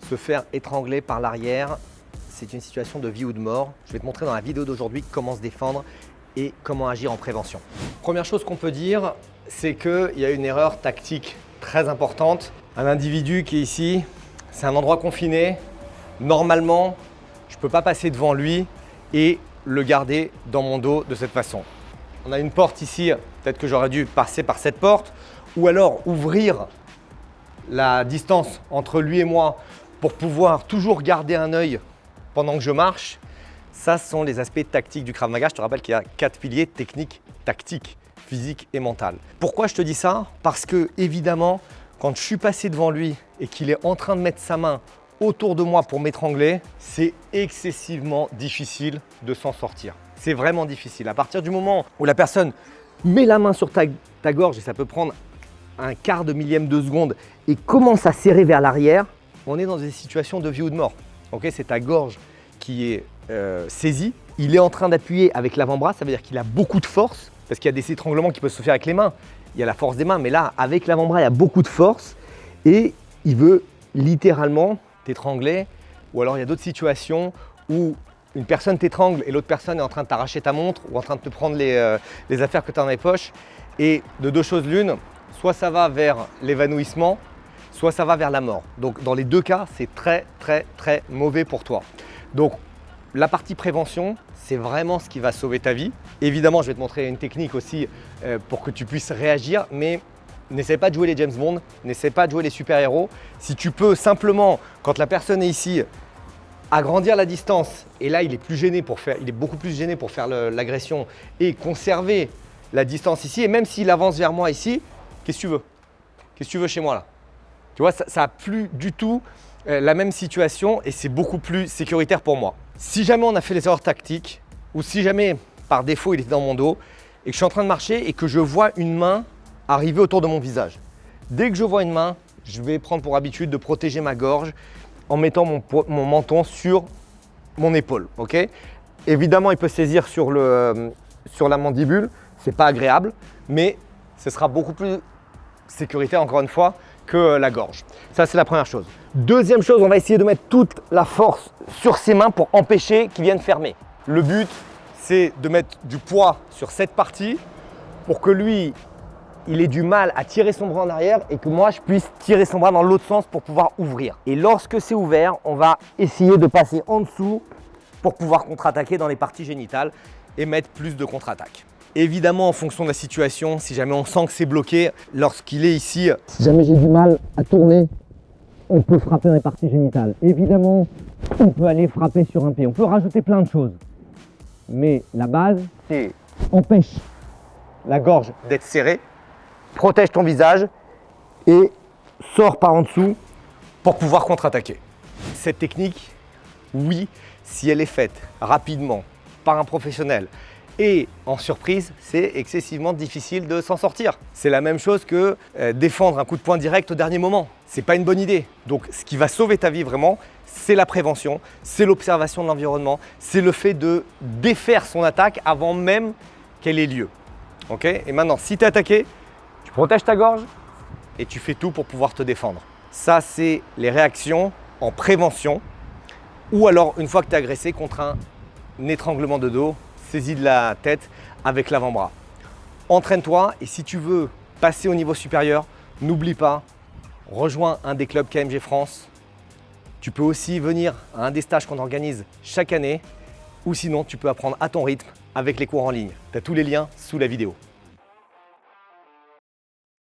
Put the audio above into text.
Se faire étrangler par l'arrière, c'est une situation de vie ou de mort. Je vais te montrer dans la vidéo d'aujourd'hui comment se défendre et comment agir en prévention. Première chose qu'on peut dire, c'est qu'il y a une erreur tactique très importante. Un individu qui est ici, c'est un endroit confiné. Normalement, je ne peux pas passer devant lui et le garder dans mon dos de cette façon. On a une porte ici, peut-être que j'aurais dû passer par cette porte, ou alors ouvrir la distance entre lui et moi pour pouvoir toujours garder un œil pendant que je marche. Ça, ce sont les aspects tactiques du Krav Maga. Je te rappelle qu'il y a 4 piliers: technique, tactique, physique et mental. Pourquoi je te dis ça? Parce que, évidemment, quand je suis passé devant lui et qu'il est en train de mettre sa main autour de moi pour m'étrangler, c'est excessivement difficile de s'en sortir. C'est vraiment difficile. À partir du moment où la personne met la main sur ta gorge, et ça peut prendre un quart de millième de seconde, et commence à serrer vers l'arrière, on est dans des situations de vie ou de mort. Okay, c'est ta gorge qui est saisie. Il est en train d'appuyer avec l'avant-bras, ça veut dire qu'il a beaucoup de force, parce qu'il y a des étranglements qui peuvent se faire avec les mains. Il y a la force des mains, mais là, avec l'avant-bras, il y a beaucoup de force et il veut littéralement t'étrangler. Ou alors, il y a d'autres situations où une personne t'étrangle et l'autre personne est en train de t'arracher ta montre ou en train de te prendre les affaires que tu as dans les poches. Et de deux choses l'une, soit ça va vers l'évanouissement, soit ça va vers la mort. Donc, dans les deux cas, c'est très, très, très mauvais pour toi. Donc, la partie prévention, c'est vraiment ce qui va sauver ta vie. Évidemment, je vais te montrer une technique aussi pour que tu puisses réagir, mais n'essaie pas de jouer les James Bond, n'essaie pas de jouer les super-héros. Si tu peux simplement, quand la personne est ici, agrandir la distance, et là il est beaucoup plus gêné pour faire l'agression et conserver la distance ici, et même s'il avance vers moi ici, qu'est-ce que tu veux? Qu'est-ce que tu veux chez moi là? Tu vois, ça n'a plus du tout la même situation et c'est beaucoup plus sécuritaire pour moi. Si jamais on a fait les erreurs tactiques, ou si jamais par défaut il était dans mon dos et que je suis en train de marcher et que je vois une main arriver autour de mon visage. Dès que je vois une main, je vais prendre pour habitude de protéger ma gorge en mettant mon menton sur mon épaule. Okay, évidemment, il peut saisir sur la mandibule, c'est pas agréable, mais ce sera beaucoup plus sécuritaire encore une fois que la gorge. Ça, c'est la première chose. Deuxième chose, on va essayer de mettre toute la force sur ses mains pour empêcher qu'il vienne fermer. Le but, c'est de mettre du poids sur cette partie pour que lui, il ait du mal à tirer son bras en arrière et que moi, je puisse tirer son bras dans l'autre sens pour pouvoir ouvrir. Et lorsque c'est ouvert, on va essayer de passer en dessous pour pouvoir contre-attaquer dans les parties génitales et mettre plus de contre-attaque. Évidemment, en fonction de la situation, si jamais on sent que c'est bloqué, lorsqu'il est ici, si jamais j'ai du mal à tourner, on peut frapper dans les parties génitales. Évidemment, on peut aller frapper sur un pied. On peut rajouter plein de choses. Mais la base, c'est empêche la gorge d'être serrée, protège ton visage et sors par en dessous pour pouvoir contre-attaquer. Cette technique, oui, si elle est faite rapidement par un professionnel et en surprise, c'est excessivement difficile de s'en sortir. C'est la même chose que défendre un coup de poing direct au dernier moment. C'est pas une bonne idée. Donc ce qui va sauver ta vie vraiment, c'est la prévention, c'est l'observation de l'environnement, c'est le fait de défaire son attaque avant même qu'elle ait lieu. Okay, et maintenant, si tu es attaqué, tu protèges ta gorge et tu fais tout pour pouvoir te défendre. Ça, c'est les réactions en prévention ou alors une fois que tu es agressé contre un étranglement de dos, saisie de la tête avec l'avant-bras. Entraîne-toi et si tu veux passer au niveau supérieur, n'oublie pas, rejoins un des clubs KMG France. Tu peux aussi venir à un des stages qu'on organise chaque année ou sinon tu peux apprendre à ton rythme avec les cours en ligne. Tu as tous les liens sous la vidéo.